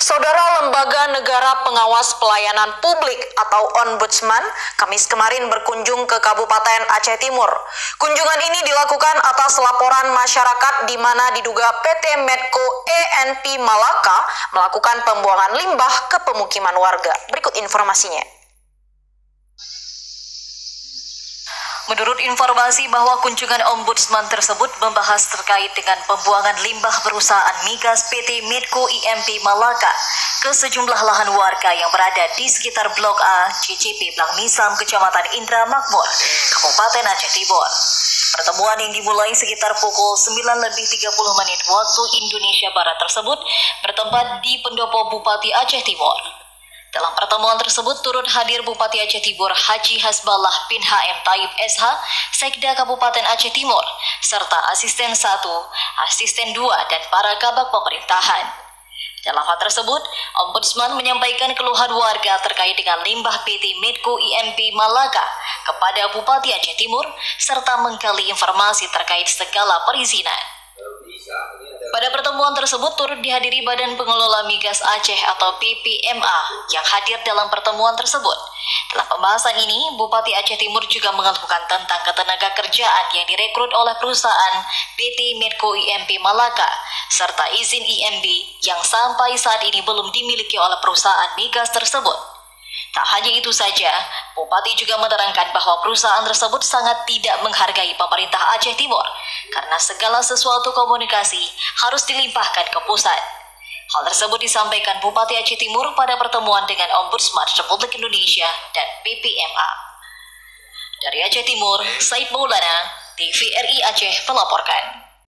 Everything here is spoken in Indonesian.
Saudara, Lembaga Negara Pengawas Pelayanan Publik atau Ombudsman Kamis kemarin berkunjung ke Kabupaten Aceh Timur. Kunjungan ini dilakukan atas laporan masyarakat di mana diduga PT Medco ENP Malaka melakukan pembuangan limbah ke pemukiman warga. Berikut informasinya. Menurut informasi bahwa kunjungan Ombudsman tersebut membahas terkait dengan pembuangan limbah perusahaan migas PT Medco ENP Malaka ke sejumlah lahan warga yang berada di sekitar Blok A, CCP Blang Misam, Kecamatan Indra Makmur, Kabupaten Aceh Timur. Pertemuan yang dimulai sekitar pukul 9:30 waktu Indonesia Barat tersebut bertempat di pendopo Bupati Aceh Timur. Dalam pertemuan tersebut turut hadir Bupati Aceh Timur Haji Hasballah bin HM Taib SH, Sekda Kabupaten Aceh Timur, serta Asisten 1, Asisten 2, dan para kabak pemerintahan. Dalam hal tersebut, Ombudsman menyampaikan keluhan warga terkait dengan limbah PT Medco ENP Malaka kepada Bupati Aceh Timur, serta menggali informasi terkait segala perizinan. Pada pertemuan tersebut turut dihadiri Badan Pengelola Migas Aceh atau BPMA yang hadir dalam pertemuan tersebut. Dalam pembahasan ini, Bupati Aceh Timur juga mengeluhkan tentang ketenaga kerjaan yang direkrut oleh perusahaan PT Medco ENP Malaka, serta izin IMB yang sampai saat ini belum dimiliki oleh perusahaan migas tersebut. Tak hanya itu saja, Bupati juga menerangkan bahwa perusahaan tersebut sangat tidak menghargai pemerintah Aceh Timur karena segala sesuatu komunikasi harus dilimpahkan ke pusat. Hal tersebut disampaikan Bupati Aceh Timur pada pertemuan dengan Ombudsman Republik Indonesia dan BPMA. Dari Aceh Timur, Said Maulana, TVRI Aceh melaporkan.